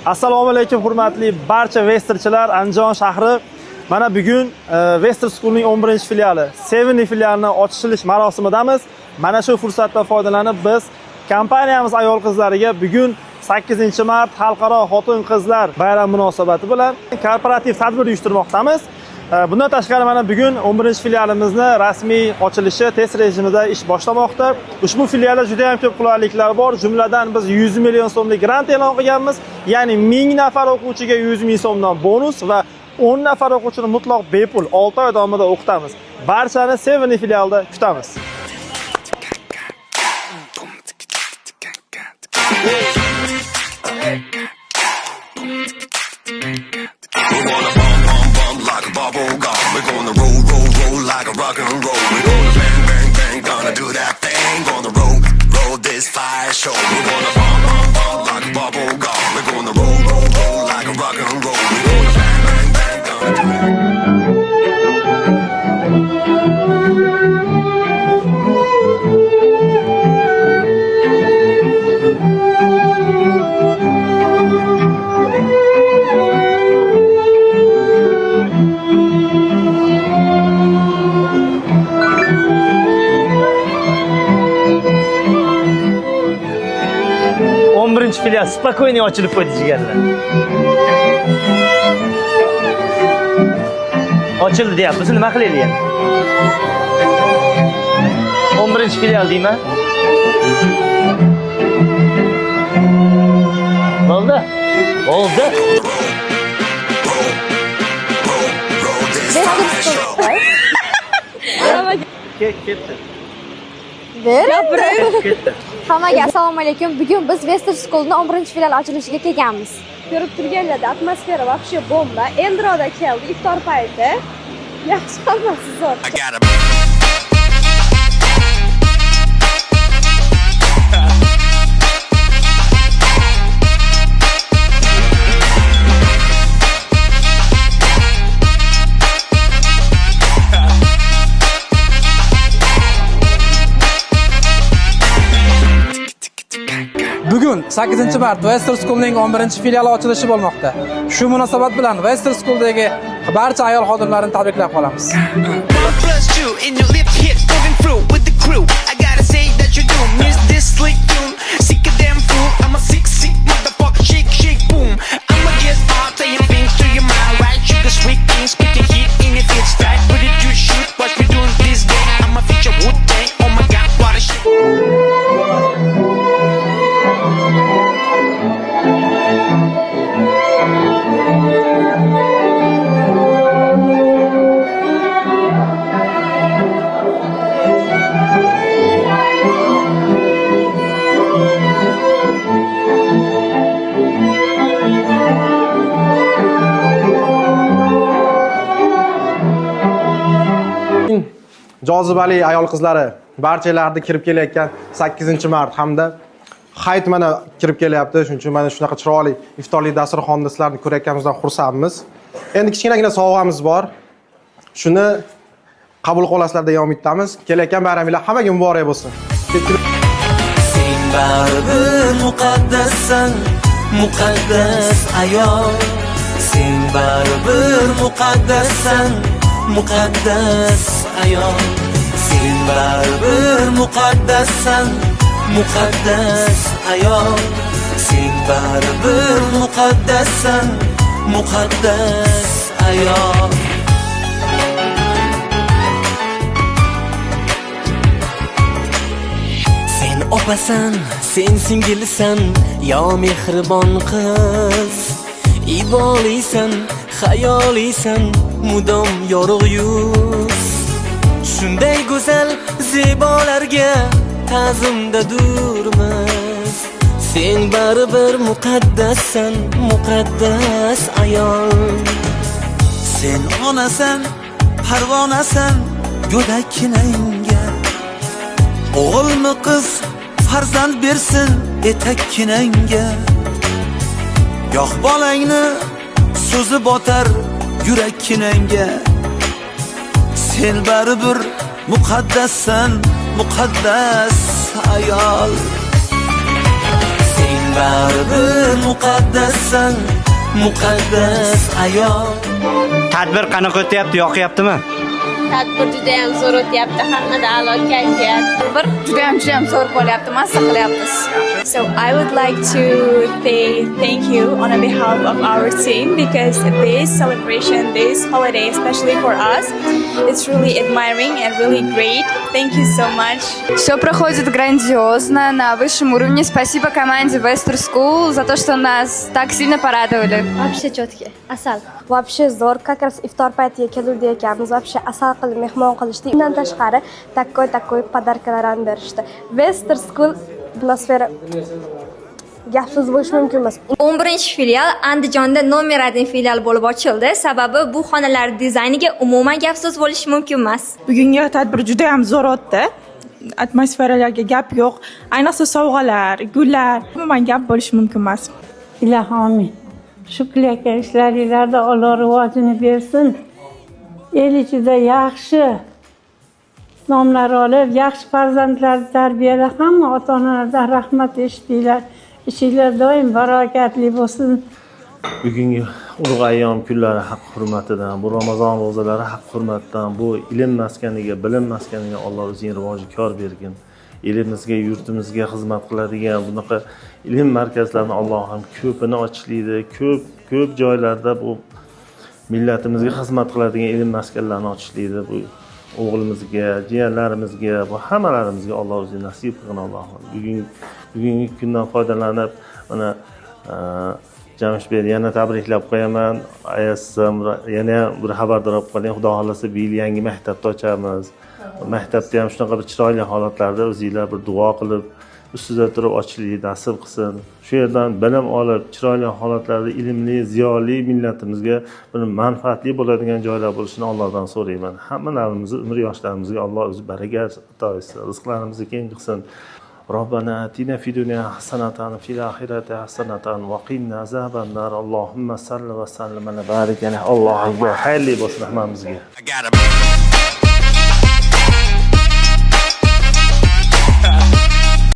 Assalomu alaykum hurmatli barcha Westerchilar, Andijon shahri. Mana bugun Wester School'ning 11-filiali, Seven'ning filialini ochilish marosimidamiz. Mana shu fursatdan foydalanib biz kompaniyamiz ayol qizlariga bugun 8-mart Xalqaro xotin-qizlar bayrami munosabati bilan korporativ tadbir uyushtirmoqdamiz. Bundan tashqari mana bugun 11-filialimizni rasmiy ochilishi test rejimida ish boshlamoqda. Ushbu filialda juda ham ko'p qulayliklar bor. Jumladan biz 100 million so'mlik grant e'lon qilganmiz. Ya'ni 1000 nafar o'quvchiga 100 ming so'mdan bonus va 10 nafar o'quvchini mutlaq bepul 6 oy davomida o'qitamiz. Barchani Seven'ning filialida kutamiz. Bubble gum. We're gonna roll like a rock and roll. We're gonna bang, gonna do that thing. Gonna roll this fire show. We're gonna bump like a bubble gum. We're gonna roll like a rock and roll. We're gonna bang, gonna do that. 11-filial spokойniy ochilib qo'ydi jigarlar. Ochildi deyapmiz, nima qilaylik endi? 11-filial deyman. Bo'ldi. Bo'ldi. Ketdi. Ketdi. Hammaga assalomu alaykum. Bugun biz Wester School'ning 11-filial ochilishiga kelganmiz. Ko'rib turganlarda atmosfera вообще bomba. Endroda keldi iftor payti. Yaxshi hammasi zo'r. Bugun 8-mart Wester School'ning 11-filiali ochilishi bo'lmoqda. Shu munosabat bilan Wester School'dagi barcha ayol xodimlarini tabriklab qolamiz. Jozibali ayol qizlari barchalarida kirib kelayotgan 8-mart hamda hayit mana kirib kelyapti. Shuning uchun mana shunaqa chiroyli iftorli dasturxonda sizlarni ko'rayotganimizdan xursandmiz. Endi kichkinagina sovg'amiz bor. Shuni qabul qilasizlar degan umiddamiz. Kelayotgan bayraminglar hammaga muborak bo'lsin. Sen baribir muqaddassan, muqaddas ayol. Sen baribir muqaddassan, muqaddas ayol. Sen baribir muqaddassan, muqaddas ayol. Sen baribir muqaddassan, muqaddas ayol. Sen opasan, sen singilsan, yo mehribon qiz. Ibolisan, xayolisan, mudom yorug' yuz. Shunday go'zal zebolarga ta'zimdadurmiz. Sen baribir muqaddassan, muqaddas ayol. Sen onasan, parvonasan, go'dakkinangga. O'g'ilmi qiz farzand bersin etakkinangga. Yo'q bolangni so'zi botar yurakkinangga. Sen baribir muqaddassan, muqaddas ayol. Sen baribir muqaddassan, muqaddas ayol. Tadbir qanaqa o'tyapti, yoqyaptimi? Tadbir juda ham zo'r o'tyapti. Hammada a'lo kayfiyat. Bir juda ham zo'r bo'lyapti, mazza qilyapmiz. So I would like to say thank you on behalf of our team because this celebration, this holiday, especially for us, it's really admiring and really great. Thank you so much. Все проходит грандиозно, на высшем уровне. Спасибо команде Western School за то, что нас так сильно порадовали. Вообще четкий. Asal. Вообще zo'r. Как раз iftor paytiga keluvdik ekanmiz. Вообще asal qilib mehmon qilishdi. Undan tashqari takkoy podarkalar ham berishdi. Western School atmosfera gapsiz bo'lishi mumkin emas. 11-filial Andijonda nomer 1 filial bo'lib ochildi. Sababi bu xonalar dizayniga umuman gapsiz bo'lishi mumkin emas. Bugungi tadbir juda ham zo'r o'tdi. Atmosferalarga gap yo'q. Ayniqsa sovg'alar, gullar, umuman gap bo'lishi mumkin emas. Ilohim amin. Shu qilayotgan ishlaringizda Alloh rivojini bersin. El ichida yaxshi nomlar olib, yaxshi farzandlarni tarbiyalab, hamma ota-onalardan rahmat eshitdinglar. Ishinglar doim barakatli bo'lsin. Bugungi ulug' ayyom kunlari haq hurmatidan, bu Ramazon ro'zalari haq hurmatidan, bu ilm maskaniga, bilim maskaniga Alloh o'zining rivoji kor bergin. Elimizga, yurtimizga xizmat qiladigan bunaqa ilm markazlarini Alloh ham ko'pini ochishlaydi. Ko'p joylarda bu millatimizga xizmat qiladigan ilm maskanlarini ochishlaydi. Bu o'g'limizga, jiyanlarimizga, bu hammalarimizga Alloh o'zi nasib qilsin Alloh. Bugungi kundan foydalanib mana Jamshid yana tabriklab qo'yaman. Ayasam yana bir xabardor olib qoling. Xudo xolasa bu yil yangi maktabni ochamiz. Maktabda ham shunaqa bir chiroyli holatlarda o'zingizlar bir duo qilib, ustida turib ochishlik nasib qilsin. Shu yerdan bilim olib, chiroyli holatlarda ilmli, ziyoli millatimizga bir manfaatli bo'ladigan joylar bo'lishini Allohdan so'rayman. Hammalarimizni umr yoshlarimizga Alloh o'zi baraka ato etsin, rizqlarimizni keng qilsin. ربنا آتنا في الدنيا حسنة وفي الآخرة حسنة وقنا عذاب النار اللهم صل وسلم على بارك الله أكبر. Xayrli bo'lsin hammamizga.